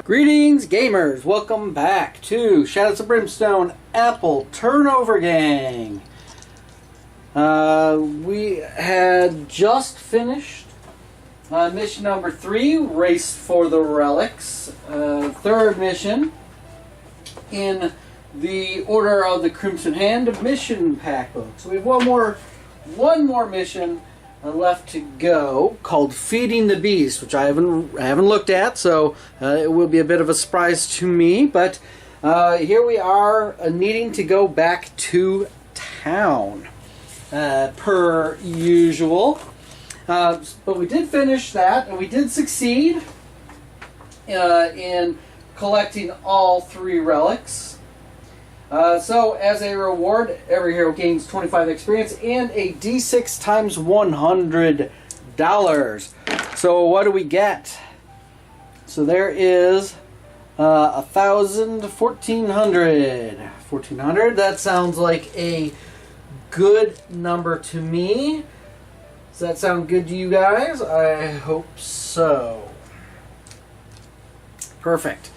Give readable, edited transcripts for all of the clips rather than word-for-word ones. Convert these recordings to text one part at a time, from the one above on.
Greetings, gamers! Welcome back to Shadows of Brimstone Apple Turnover Gang. We had just finished mission number 3, Race for the Relics. Third mission in the Order of the Crimson Hand mission pack book. So we have one more mission left to go, called Feeding the Beast, which I haven't looked at, so it will be a bit of a surprise to me. But here we are, needing to go back to town, per usual. But we did finish that, and we did succeed in collecting all 3 relics. So, as a reward, every hero gains 25 experience and a D6 times $100. So, what do we get? So, there is 1,000, 1,400. 1,400, that sounds like a good number to me. Does that sound good to you guys? I hope so. Perfect.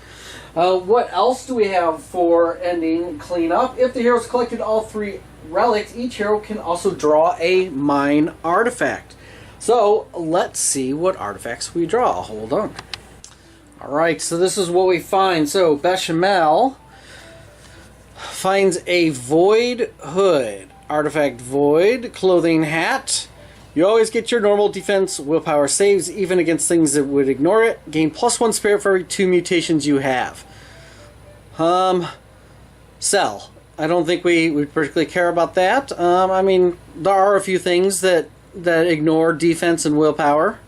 What else do we have for ending cleanup? If the heroes collected all 3 relics, each hero can also draw a mine artifact. So let's see what artifacts we draw. Hold on. Alright, so this is what we find. So Bechamel finds a Void Hood. Artifact Void, clothing hat. You always get your normal defense willpower saves, even against things that would ignore it. Gain +1 spirit for every 2 mutations you have. Sell. I don't think we particularly care about that. I mean, there are a few things that ignore defense and willpower.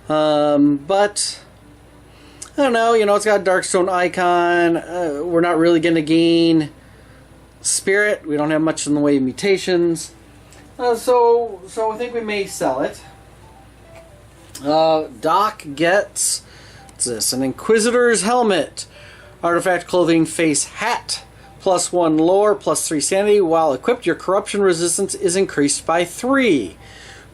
But, I don't know, it's got a Darkstone icon. We're not really going to gain spirit. We don't have much in the way of mutations. So I think we may sell it. Doc gets, what's this? An Inquisitor's helmet, artifact clothing face hat, +1 lore, +3 sanity. While equipped, your corruption resistance is increased by 3.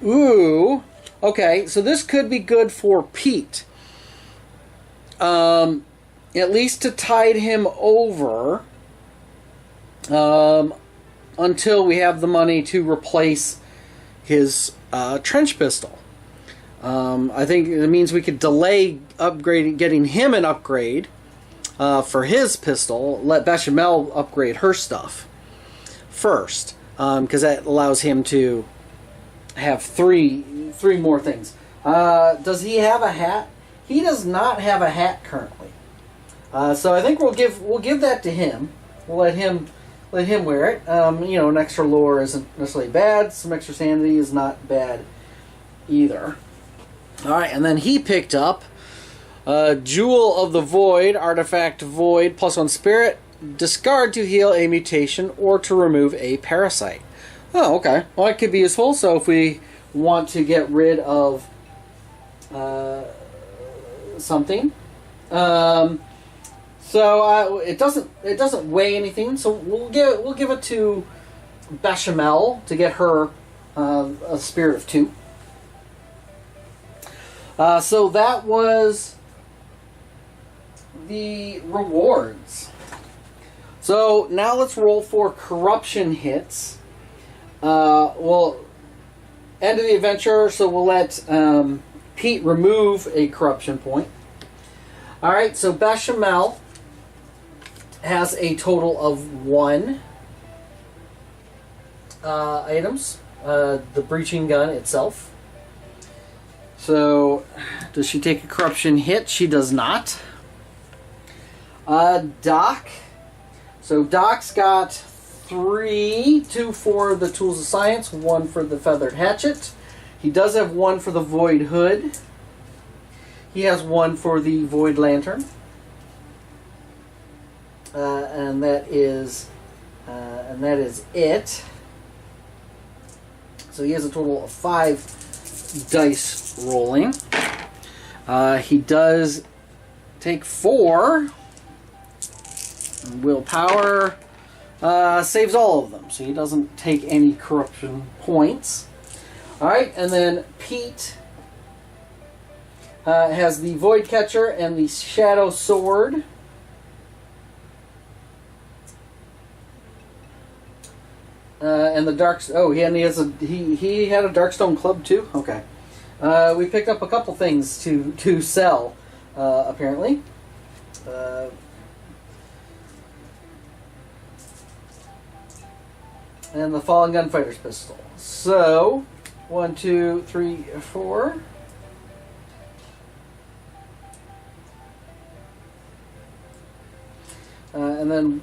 Ooh, okay. So this could be good for Pete. At least to tide him over. Until we have the money to replace his trench pistol. I think it means we could delay getting him an upgrade for his pistol. Let Bechamel upgrade her stuff first, because that allows him to have three more things. Does he have a hat? He does not have a hat currently. So I think we'll give that to him. We'll let him wear it. An extra lore isn't necessarily bad. Some extra sanity is not bad either. Alright, and then he picked up Jewel of the Void, artifact Void, +1 spirit. Discard to heal a mutation or to remove a parasite. Oh, okay. Well, that could be useful. So if we want to get rid of something. So it doesn't weigh anything, so we'll give it to Bechamel to get her a spirit of 2. So that was the rewards. So now let's roll for corruption hits. We'll end of the adventure, so we'll let Pete remove a corruption point. All right, so Bechamel has a total of 1 items, the breaching gun itself. So, does she take a corruption hit? She does not. Doc. So Doc's got 2 for the tools of science, 1 for the feathered hatchet. He does have 1 for the void hood. He has 1 for the void lantern. And that is it. So he has a total of 5 dice rolling. He does take 4 willpower. Saves all of them, so he doesn't take any corruption points. All right, and then Pete It has the Void Catcher and the Shadow Sword. And the dark. Oh, he has a he had a Darkstone club too. Okay. We picked up a couple things to sell, apparently. And the Fallen Gunfighter's pistol. So, 1, 2, 3, 4. And then,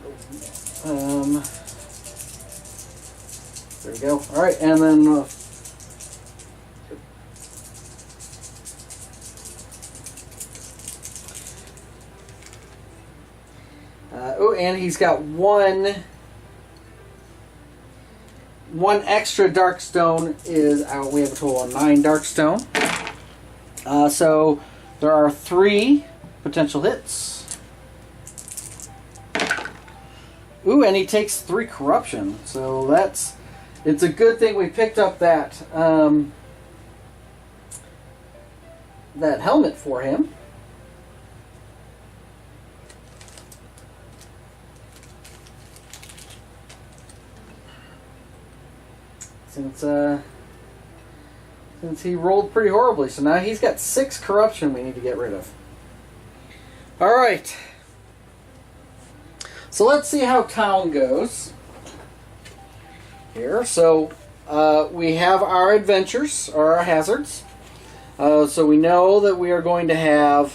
there we go. All right, and then oh, and he's got one extra Darkstone is out. We have a total of 9 Darkstone. So there are 3 potential hits. Ooh, and he takes 3 corruption. So it's a good thing we picked up that that helmet for him. Since he rolled pretty horribly, so now he's got 6 corruption we need to get rid of. All right. So let's see how town goes here. So we have our adventures, or our hazards. So we know that we are going to have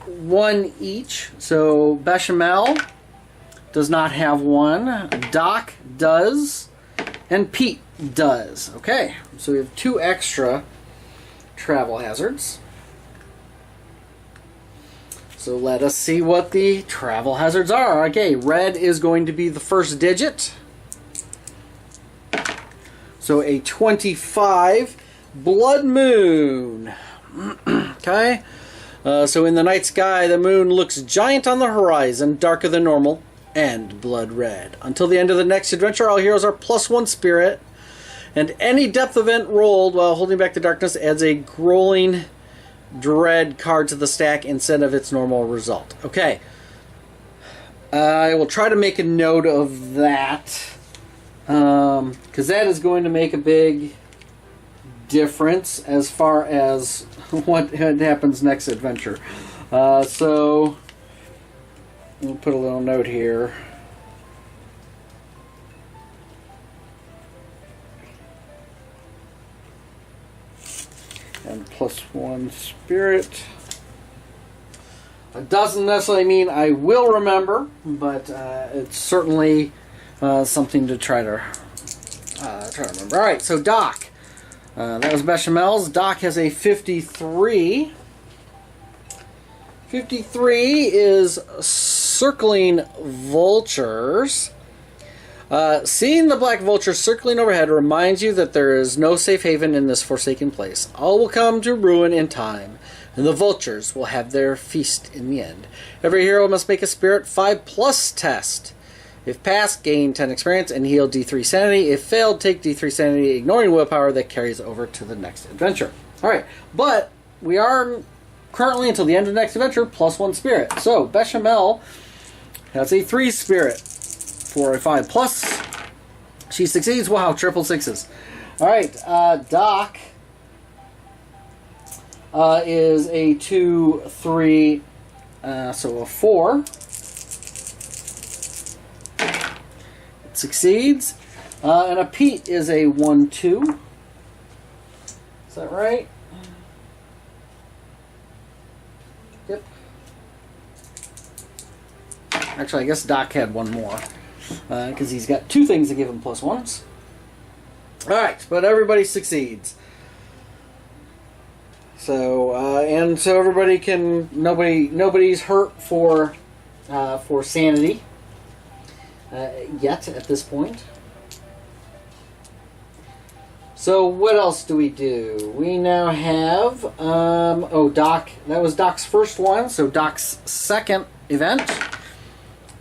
1 each. So Bechamel does not have 1. Doc does. And Pete does. Okay, so we have 2 extra travel hazards. So let us see what the travel hazards are. Okay, red is going to be the first digit. So a 25 Blood Moon. Okay, so in the night sky, the moon looks giant on the horizon, darker than normal, and blood red. Until the end of the next adventure, all heroes are +1 spirit, and any depth event rolled while holding back the darkness adds a growling dread card to the stack instead of its normal result. Okay. I will try to make a note of that, because that is going to make a big difference as far as what happens next adventure. So we'll put a little note here. And +1 spirit. It doesn't necessarily mean I will remember, but it's certainly something to try to remember. All right, so Doc. That was Bechamel's. Doc has a 53. 53 is circling vultures. Seeing the black vulture circling overhead reminds you that there is no safe haven in this forsaken place. All will come to ruin in time, and the vultures will have their feast in the end. Every hero must make a Spirit 5+ test. If passed, gain 10 experience and heal D3 sanity. If failed, take D3 sanity, ignoring willpower that carries over to the next adventure. Alright, but we are currently, until the end of the next adventure, +1 spirit. So, Bechamel has a 3 spirit. For a 5+. She succeeds. Wow, triple 6s. Alright, Doc is a 2, 3, so a 4. It succeeds. And a Pete is a 1, 2. Is that right? Yep. Actually, I guess Doc had 1 more. Because he's got 2 things to give him +1s. Alright, but everybody succeeds. So, and so everybody can, nobody's hurt for sanity yet at this point. So what else do we do? We now have, Doc, that was Doc's first one, so Doc's second event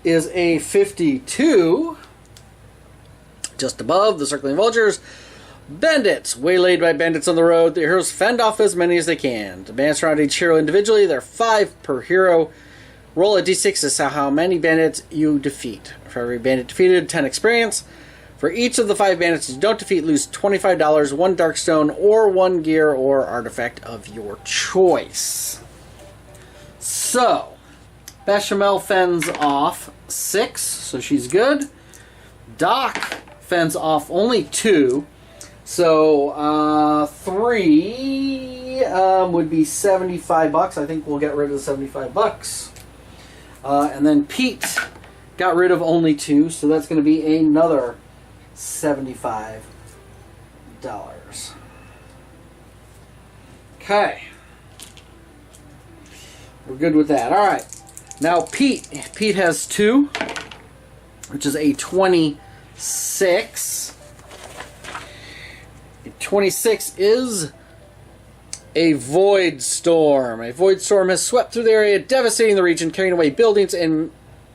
is a 52, just above the circling vultures. Bandits. Waylaid by bandits on the road, the heroes fend off as many as they can. The bandits surround each hero individually. There are 5 per hero. Roll a d6 to see how many bandits you defeat. For every bandit defeated, 10 experience. For each of the 5 bandits you don't defeat, lose $25, 1 Darkstone, or 1 gear or artifact of your choice. So, Bechamel fends off 6, so she's good. Doc fends off only 2. So, 3 would be $75. I think we'll get rid of the $75. And then Pete got rid of only 2, so that's going to be another $75. Okay. We're good with that. All right. Now, Pete has 2, which is a 26. 26 is a void storm. A void storm has swept through the area, devastating the region, carrying away buildings and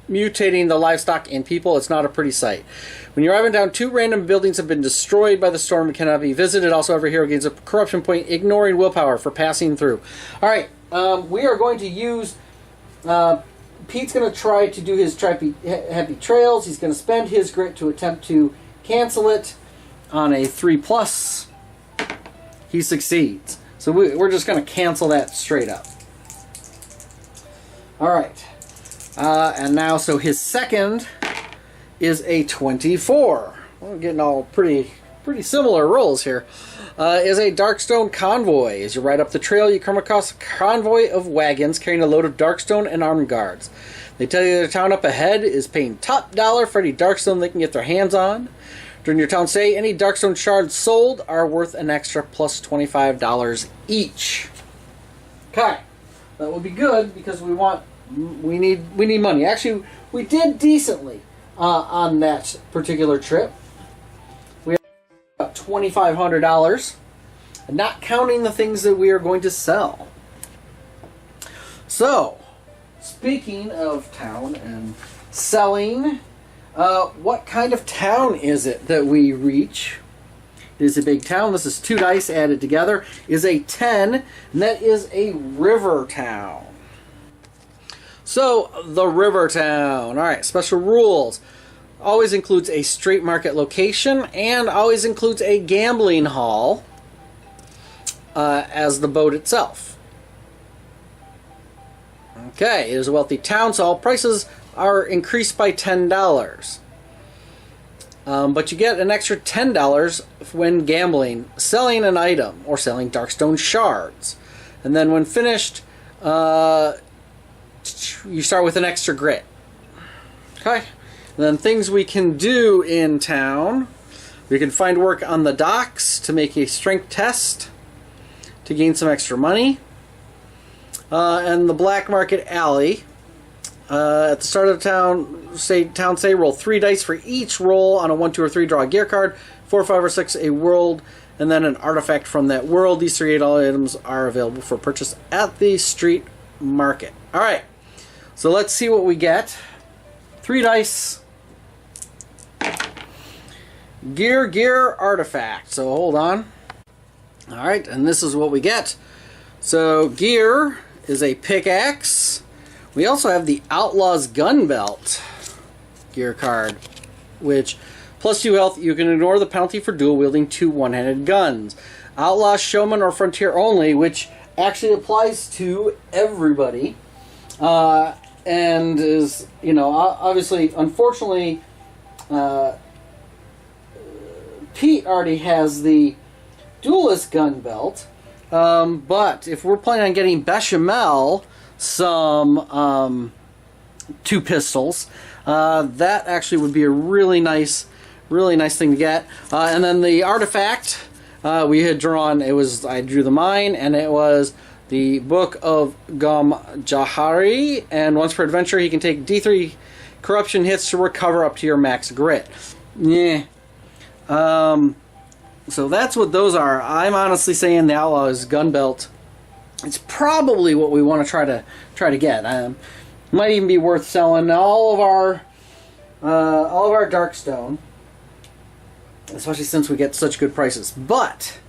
mutating the livestock and people. It's not a pretty sight. When you're driving down, 2 random buildings have been destroyed by the storm and cannot be visited. Also, every hero gains a corruption point, ignoring willpower for passing through. All right, we are going to use... Pete's going to try to do his happy trails. He's going to spend his grit to attempt to cancel it. On a 3+, he succeeds. So we're just going to cancel that straight up. Alright. And now, so his second is a 24. We're getting all pretty similar rolls here. Is a Darkstone convoy. As you ride up the trail, you come across a convoy of wagons carrying a load of Darkstone and armed guards. They tell you the town up ahead is paying top dollar for any Darkstone they can get their hands on. During your town stay, any Darkstone shards sold are worth an extra plus $25 each. Okay, that will be good because we need money. Actually, we did decently on that particular trip. We have about $2,500, not counting the things that we are going to sell. So, speaking of town and selling. What kind of town is it that we reach? It is a big town. This is 2 dice added together. Is a 10, and that is a river town. So, the river town. Alright, special rules. Always includes a street market location, and always includes a gambling hall as the boat itself. Okay, it is a wealthy town, so all prices are increased by $10. But you get an extra $10 when gambling, selling an item, or selling Darkstone shards. And then when finished, you start with an extra grit. Okay? And then things we can do in town. We can find work on the docks to make a strength test to gain some extra money. And the black market alley. At the start of the town say roll 3 dice for each roll. On a 1, 2, or 3, draw a gear card. 4, 5, or 6, a world, and then an artifact from that world. These 3 items are available for purchase at the street market. Alright, so let's see what we get. 3 dice. Gear, artifact. So hold on. Alright, and this is what we get. So gear is a pickaxe. We also have the Outlaw's Gun Belt gear card, which +2 health, you can ignore the penalty for dual wielding 2 one-handed guns. Outlaw, Showman, or Frontier only, which actually applies to everybody, and is, obviously, unfortunately, Pete already has the Duelist Gun Belt, but if we're planning on getting Bechamel some 2 pistols, that actually would be a really nice thing to get. And then the artifact we had drawn, I drew the mine, and it was the Book of Gom Jahari, and once per adventure he can take D3 corruption hits to recover up to your max grit. Yeah. So that's what those are. I'm honestly saying the Outlaw's Gun Belt, it's probably what we want to try to get. Might even be worth selling all of our Darkstone especially since we get such good prices. But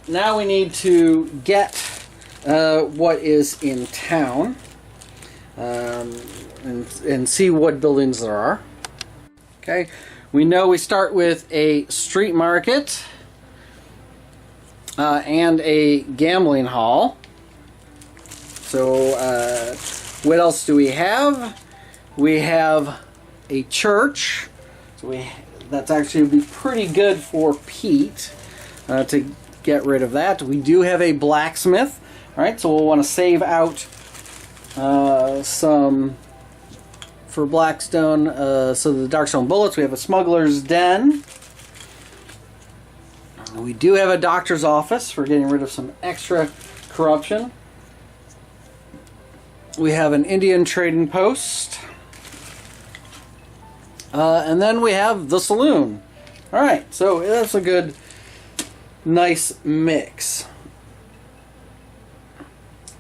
now we need to get what is in town and see what buildings there are. Okay, we know we start with a street market and a gambling hall. So what else do we have? We have a church. So that's actually would be pretty good for Pete to get rid of that. We do have a blacksmith. All right, so we'll want to save out some for Blackstone. So the Darkstone bullets. We have a smuggler's den. We do have a doctor's office for getting rid of some extra corruption. We have an Indian trading post. And then we have the saloon. All right, so that's a good, nice mix.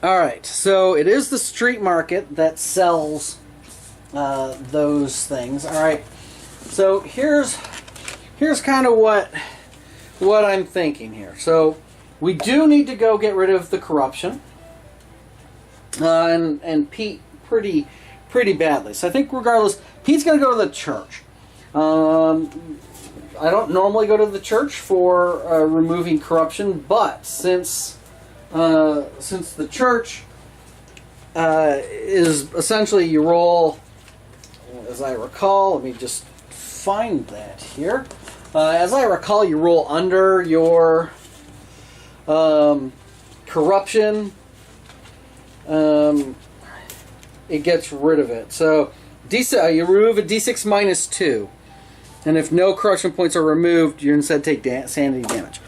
All right, so it is the street market that sells those things. All right, so here's kind of what I'm thinking here. So we do need to go get rid of the corruption, and Pete pretty badly. So I think regardless, Pete's going to go to the church. I don't normally go to the church for removing corruption, but since the church is essentially you roll, as I recall, let me just find that here. As I recall, you roll under your corruption. It gets rid of it. So you remove a D6 minus 2. And if no corruption points are removed, you instead take sanity damage.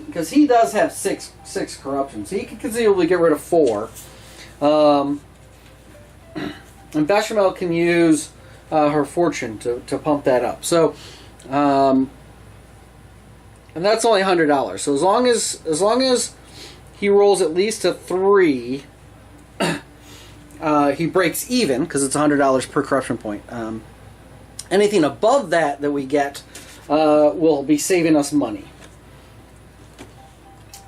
Because he does have six corruption, so he can conceivably get rid of 4. And Bechamel can use her fortune to pump that up. So, and that's only $100. So as long as he rolls at least a 3, he breaks even because it's $100 per corruption point. Anything above that we get will be saving us money.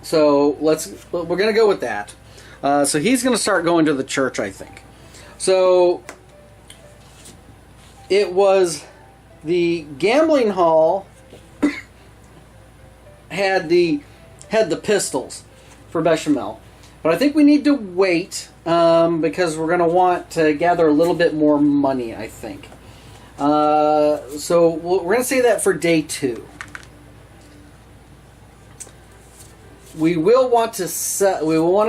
So we're going to go with that. So he's going to start going to the church, I think. So it was the gambling hall had the pistols for Bechamel, but I think we need to wait because we're going to want to gather a little bit more money, I think. So we're going to say that for day 2. We will want to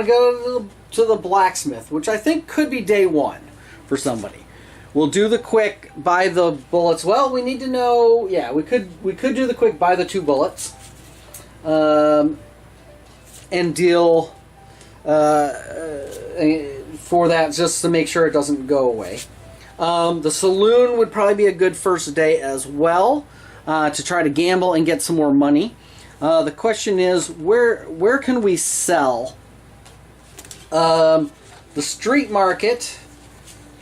go to the blacksmith, which I think could be day 1 for somebody. We'll do the quick buy the bullets. Well, we need to know. Yeah, we could do the quick buy the 2 bullets, and deal for that just to make sure it doesn't go away. The saloon would probably be a good first day as well to try to gamble and get some more money. The question is, where can we sell? The street market,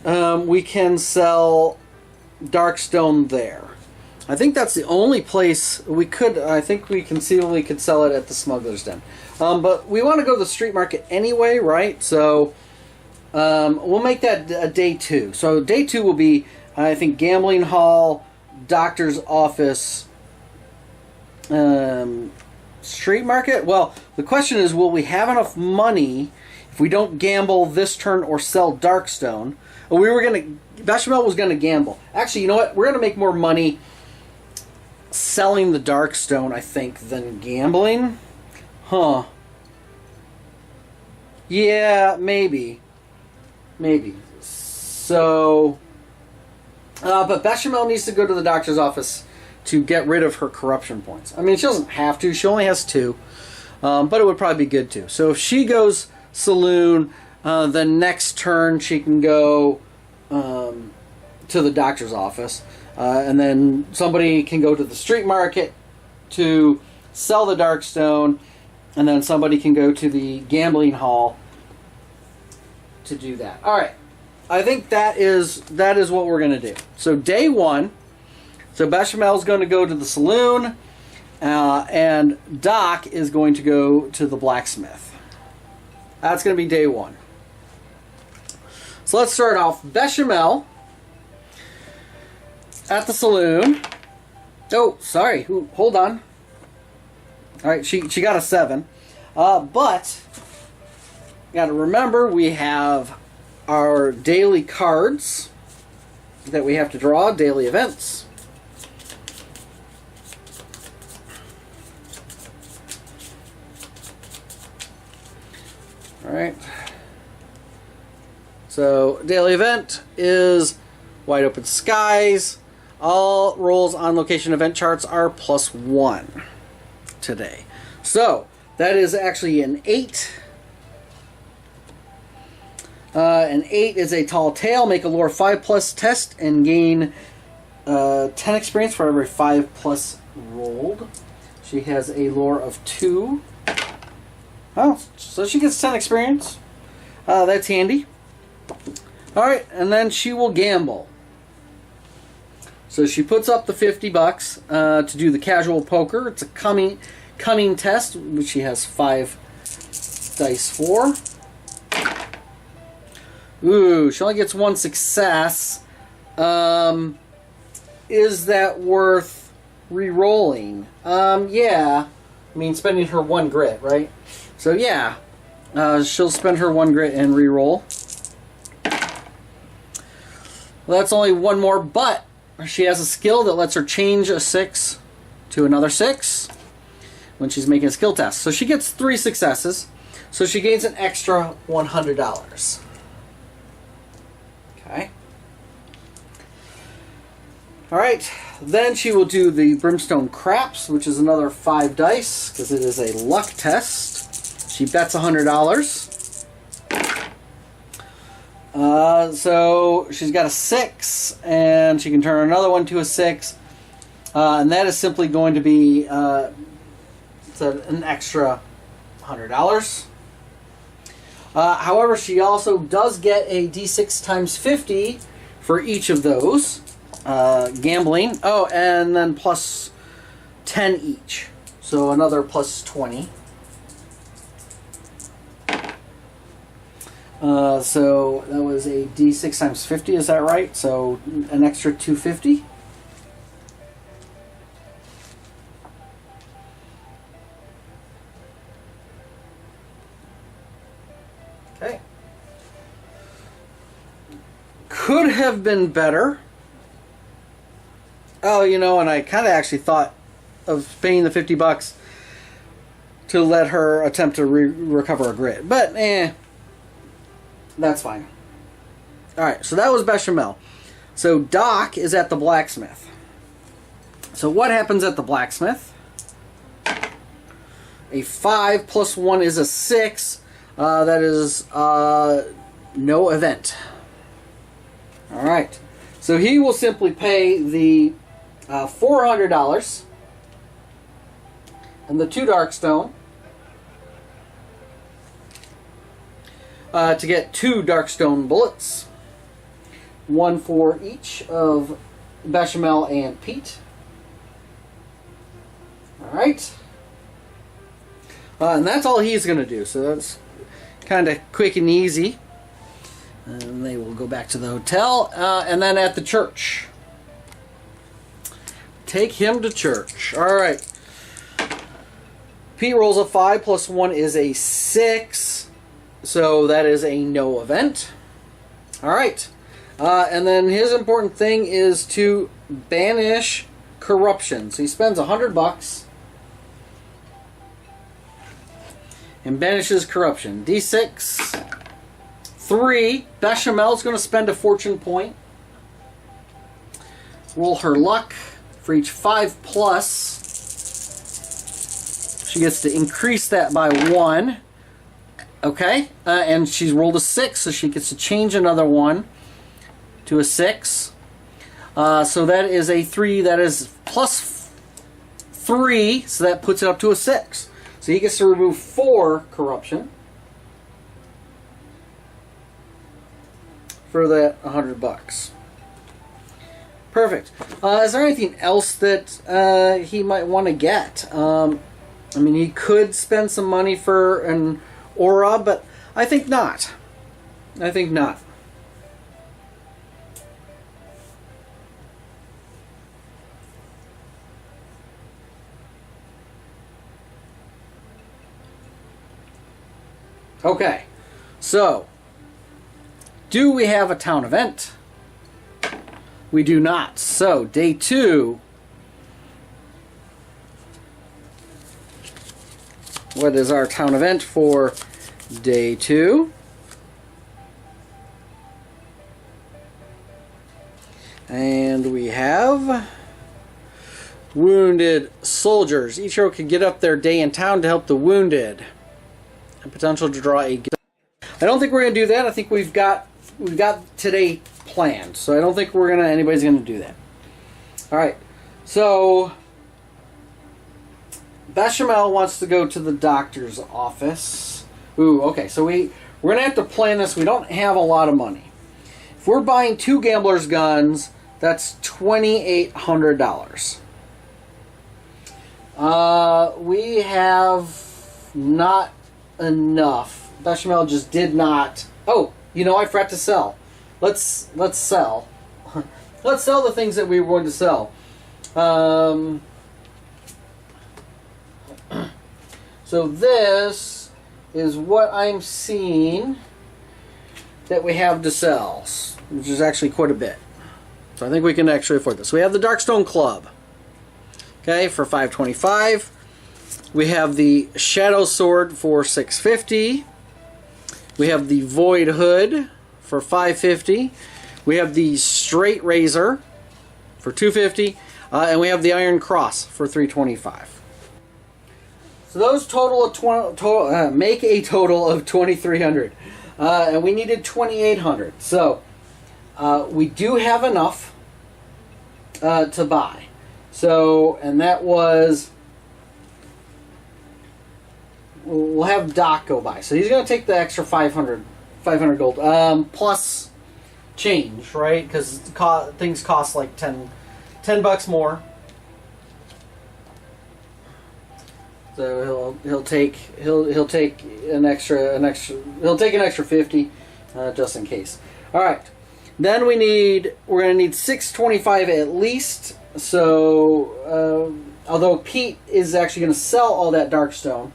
we can sell Darkstone there. I think that's the only place we could. I think we conceivably could sell it at the Smuggler's Den. But we want to go to the street market anyway, right? So we'll make that a day 2. So day 2 will be, I think, gambling hall, doctor's office, street market. Well, the question is, will we have enough money if we don't gamble this turn or sell Darkstone? Bechamel was gonna gamble. Actually, you know what? We're gonna make more money selling the Darkstone, I think, than gambling. Huh. Yeah, maybe. So, but Bechamel needs to go to the doctor's office to get rid of her corruption points. I mean, she doesn't have to. She only has 2. But it would probably be good too. So if she goes saloon, the next turn she can go to the doctor's office. And then somebody can go to the street market to sell the Darkstone. And then somebody can go to the gambling hall to do that. All right. I think that is what we're going to do. So day one, so Bechamel's going to go to the saloon, and Doc is going to go to the blacksmith. That's going to be day one. So let's start off. Bechamel at the saloon. Oh, sorry. Hold on. All right, she got a 7. But got to remember we have our daily cards that we have to draw, daily events. All right. So daily event is wide open skies. All rolls on location event charts are +1 today. So that is actually an 8. An 8 is a tall tale. Make a lore 5+ test and gain 10 experience for every 5+ rolled. She has a lore of 2. Oh, so she gets 10 experience. That's handy. Alright, and then she will gamble. So she puts up the $50 to do the casual poker. It's a cunning test, which she has 5 dice for. Ooh, she only gets 1 success. Is that worth re-rolling? Yeah. I mean, spending her 1 grit, right? So yeah, she'll spend her 1 grit and re-roll. Well, that's only 1 more, but she has a skill that lets her change a 6 to another 6 when she's making a skill test. So she gets 3 successes, so she gains an extra $100. Okay. Alright, then she will do the Brimstone Craps, which is another 5 dice, because it is a luck test. She bets $100. So she's got a 6, and she can turn another one to a 6. And that is simply going to be an extra $100. However, she also does get a D6 times 50 for each of those. Gambling. Oh, and then plus 10 each. So another plus 20. So that was a D6 times 50, is that right? So an extra 250. Okay. Could have been better. Oh, you know, and I kind of actually thought of paying the $50 to let her attempt to recover a grit. But, that's fine. Alright, so that was Bechamel. So Doc is at the blacksmith. So what happens at the blacksmith? A 5 plus 1 is a 6. That is no event. Alright. So he will simply pay the $400 and the 2 Darkstone to get 2 Darkstone bullets. 1 for each of Bechamel and Pete. Alright. And that's all he's going to do. So that's kind of quick and easy. And they will go back to the hotel. And then at the church. Take him to church. Alright. Pete rolls a 5 plus 1 is a 6. So that is a no event. Alright. And then his important thing is to banish corruption. So he spends $100 and banishes corruption. D6. 3. Bechamel's going to spend a fortune point. Roll her luck. For each 5 plus, she gets to increase that by 1. Okay, and she's rolled a 6, so she gets to change another 1 to a 6. So that is a 3. That is plus 3, so that puts it up to a 6. So he gets to remove 4 corruption for that $100. Perfect. Is there anything else that he might want to get? I mean, he could spend some money for an aura, but I think not. I think not. Okay, so do we have a town event? We do not. So day 2. What is our town event for day 2? And we have wounded soldiers. Each hero can get up their day in town to help the wounded. And potential to draw a gift. I don't think we're going to do that. I think we've got today planned. So I don't think anybody's going to do that. All right. So Bechamel wants to go to the doctor's office. Ooh, okay. So we're going to have to plan this. We don't have a lot of money. If we're buying 2 gamblers' guns, that's $2,800. We have not enough. Bechamel just did not. Oh, I forgot to sell. Let's sell. Let's sell the things that we were going to sell. So this is what I'm seeing that we have to sell, which is actually quite a bit. So I think we can actually afford this. We have the Darkstone Club, okay, for $525. We have the Shadow Sword for $650. We have the Void Hood for $550. We have the Straight Razor for $250, and we have the Iron Cross for $325. So those make a total of $2,300, and we needed $2,800. So we do have enough to buy. So, and that was. We'll have Doc go by. So he's going to take the extra 500 gold. Plus change, right? Because things cost like $10 more. So he'll take an extra 50 just in case. All right. Then we're going to need 625 at least. So although Pete is actually going to sell all that Darkstone,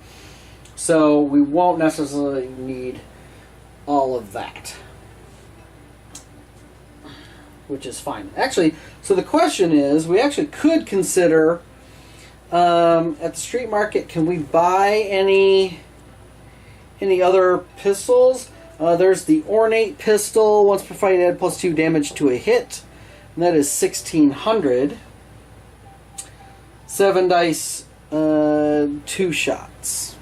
so we won't necessarily need all of that, which is fine. Actually, so the question is, we actually could consider at the street market, can we buy any other pistols? There's the Ornate Pistol. Once per fight, add +2 damage to a hit. And that is 1,600. 7 dice, 2 shots.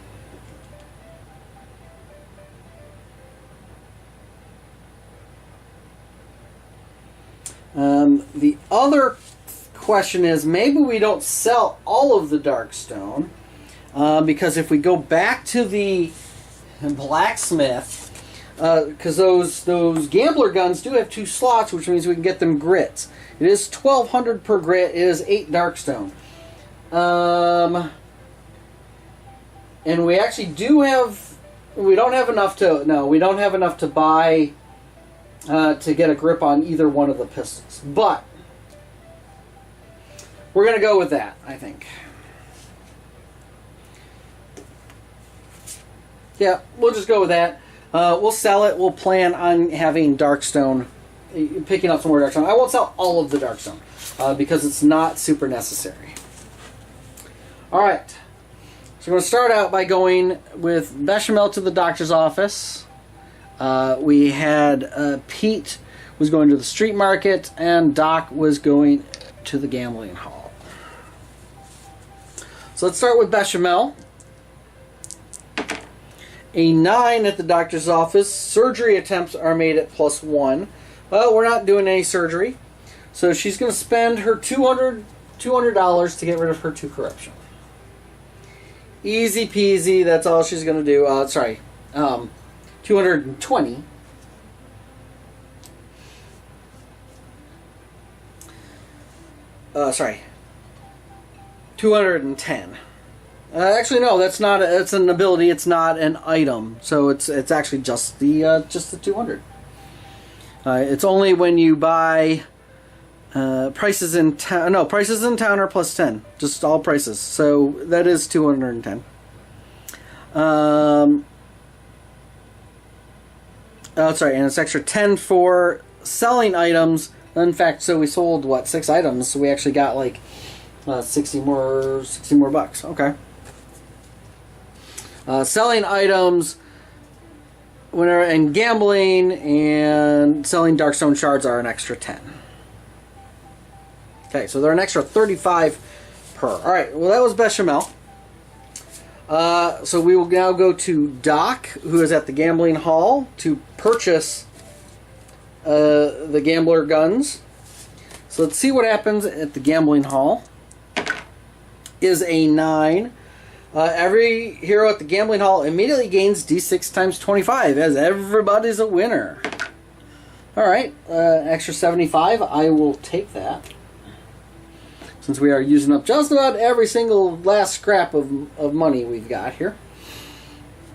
The other question is, maybe we don't sell all of the Darkstone, because if we go back to the blacksmith, because those gambler guns do have 2 slots, which means we can get them grits. It is 1,200 per grit. It is 8 Darkstone. And we actually do have. We don't have enough to. No, we don't have enough to buy. To get a grip on either one of the pistols. But we're going to go with that, I think. Yeah, we'll just go with that. We'll sell it. We'll plan on having Darkstone, picking up some more Darkstone. I won't sell all of the Darkstone because it's not super necessary. All right. So we're going to start out by going with Bechamel to the doctor's office. We had Pete was going to the street market, and Doc was going to the gambling hall. So let's start with Bechamel. A 9 at the doctor's office. Surgery attempts are made at +1. Well, we're not doing any surgery, so she's going to spend her $200 to get rid of her 2 corruption. Easy peasy. That's all she's going to do. 220. Sorry, 210. Actually, no, that's not. It's an ability. It's not an item. So it's actually just the 200. It's only when you buy prices in town. No, prices in town are plus 10. Just all prices. So that is 210. Sorry, and it's extra 10 for selling items. In fact, so we sold what, 6 items. So we actually got like 60 more bucks. Okay. Selling items whenever and gambling and selling Darkstone shards are an extra 10. Okay, so they're an extra 35 per. All right, well that was Bechamel. So we will now go to Doc, who is at the gambling hall, to purchase the gambler guns. So let's see what happens at the gambling hall. Is a 9. Every hero at the gambling hall immediately gains d6 times 25, as everybody's a winner. Alright, extra 75, I will take that. Since we are using up just about every single last scrap of money we've got here.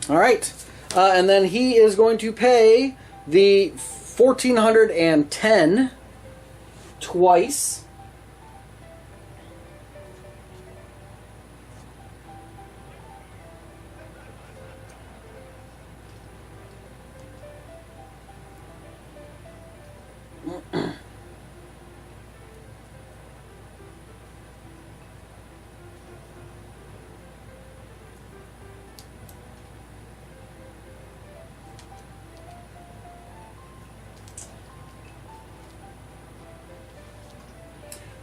Alright, and then he is going to pay the 1,410 twice.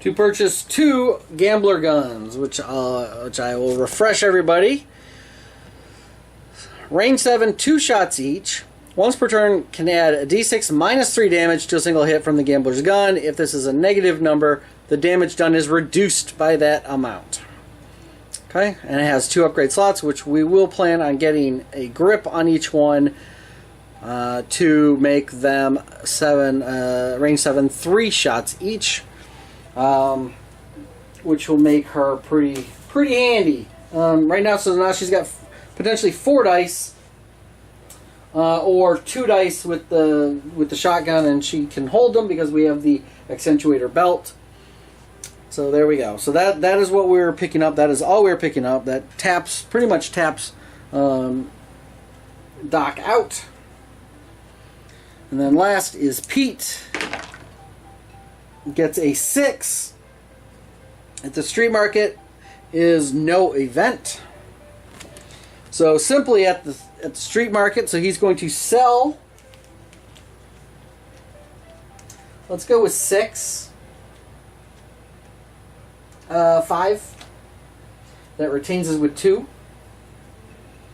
To purchase 2 gambler guns, which I will refresh everybody. Range 7, 2 shots each. Once per turn, can add a d6 minus 3 damage to a single hit from the gambler's gun. If this is a negative number, the damage done is reduced by that amount. Okay, and it has 2 upgrade slots, which we will plan on getting a grip on each one to make them range 7, 3 shots each. Which will make her pretty handy. Right now, so now she's got potentially 4 dice, or 2 dice with the shotgun, and she can hold them because we have the accentuator belt. So there we go. So that is what we're picking up. That is all we're picking up. That pretty much taps Doc out. And then last is Pete. Gets a 6 at the street market. Is no event. So simply at the street market, so he's going to sell. Let's go with 6. 5. That retains us with 2.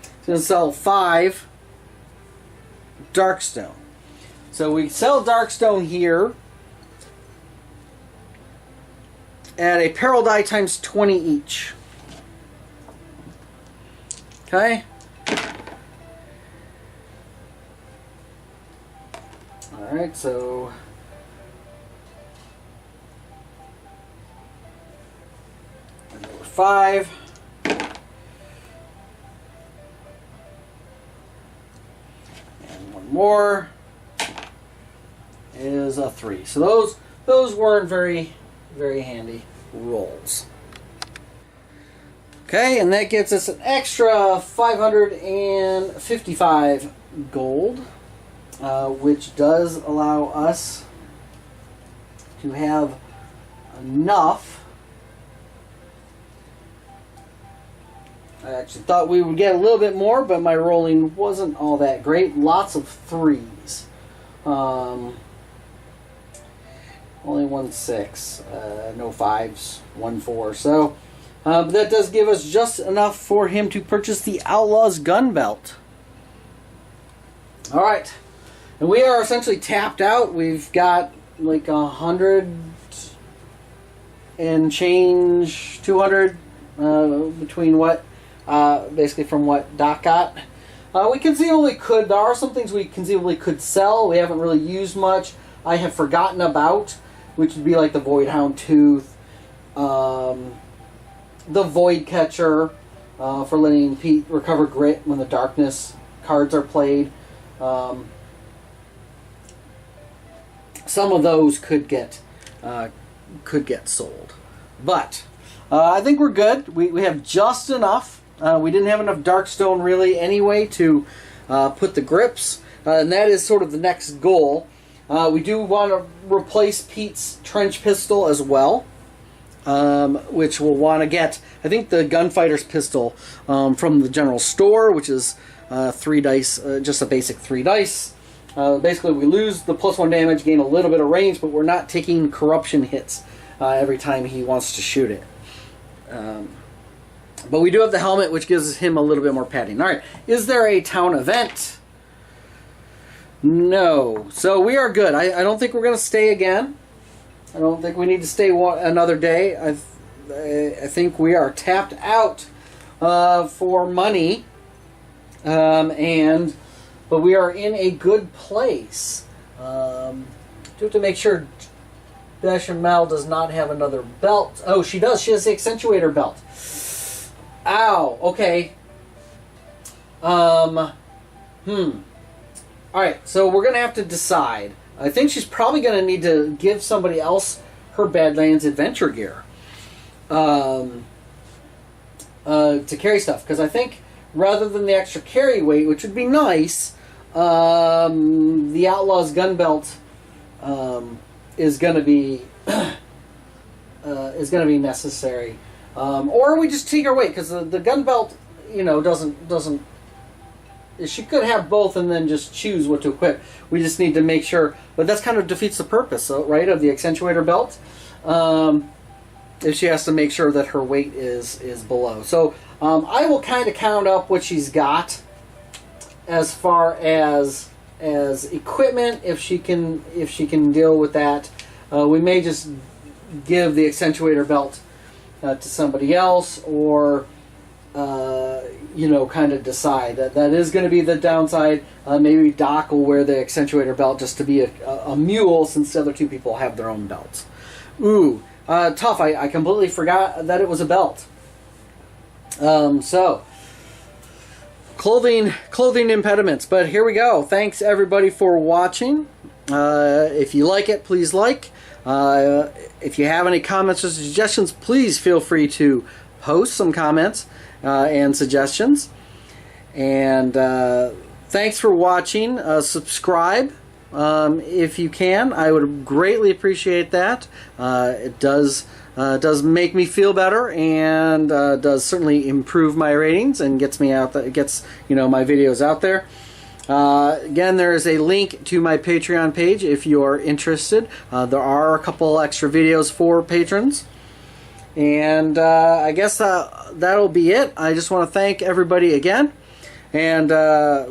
He's going to sell 5 Darkstone. So we sell Darkstone here at a peril die times 20 each. Okay? Alright, so number 5. And one more is a 3. So those weren't very handy rolls. Okay, and that gets us an extra 555 gold, which does allow us to have enough. I actually thought we would get a little bit more, but my rolling wasn't all that great. Lots of 3s. Only 1 6, no 5s, 1 4. So that does give us just enough for him to purchase the Outlaw's gun belt. All right, and we are essentially tapped out. We've got like 100 and change, 200 between what basically from what Doc got. We conceivably could. There are some things we conceivably could sell. We haven't really used much. I have forgotten about, which would be like the Voidhound Tooth the Void Catcher for letting Pete recover grit when the darkness cards are played. Some of those could get sold, but I think we're good. We have just enough. We didn't have enough Darkstone really anyway to put the grips, and that is sort of the next goal. We do want to replace Pete's trench pistol as well, which we'll want to get, I think, the Gunfighter's pistol from the general store, which is 3 dice, just a basic 3 dice. Basically, we lose the +1 damage, gain a little bit of range, but we're not taking corruption hits every time he wants to shoot it. But we do have the helmet, which gives him a little bit more padding. All right, is there a town event? No. So we are good. I don't think we're going to stay again. I don't think we need to stay another day. I think we are tapped out for money. But we are in a good place. Do have to make sure Bechamel does not have another belt. Oh, she does. She has the Accentuator belt. Ow. Okay. Alright, so we're going to have to decide. I think she's probably going to need to give somebody else her Badlands Adventure gear to carry stuff. Because I think rather than the extra carry weight, which would be nice, the Outlaw's gun belt is going to be necessary. Or we just take her weight, because the gun belt, doesn't. She could have both and then just choose what to equip. We just need to make sure, but that's kind of defeats the purpose, right, of the Accentuator belt. If she has to make sure that her weight is below. So I will kind of count up what she's got as far as equipment, if she can deal with that. We may just give the Accentuator belt to somebody else, or kind of decide that is going to be the downside. Maybe Doc will wear the Accentuator belt just to be a mule, since the other 2 people have their own belts. Ooh, tough. I completely forgot that it was a belt. So clothing impediments, but here we go. Thanks everybody for watching. If you like it, please like. If you have any comments or suggestions, please feel free to post some comments and suggestions. And thanks for watching. Subscribe if you can. I would greatly appreciate that. It does make me feel better, and does certainly improve my ratings and gets me out. It gets my videos out there. Again, there is a link to my Patreon page if you're interested. There are a couple extra videos for patrons. And I guess that'll be it. I just want to thank everybody again. And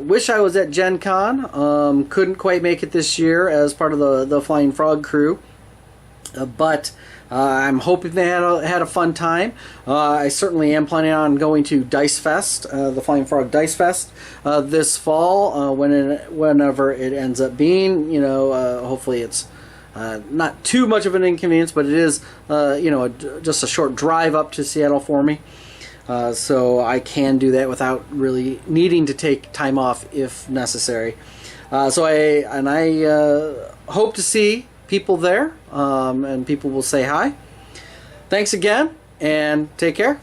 wish I was at Gen Con. Couldn't quite make it this year as part of the Flying Frog crew. But I'm hoping they had a fun time. I certainly am planning on going to Dice Fest, the Flying Frog Dice Fest, this fall, whenever it ends up being. Hopefully it's not too much of an inconvenience, but it is, just a short drive up to Seattle for me. So I can do that without really needing to take time off if necessary. So I hope to see people there, and people will say hi. Thanks again, and take care.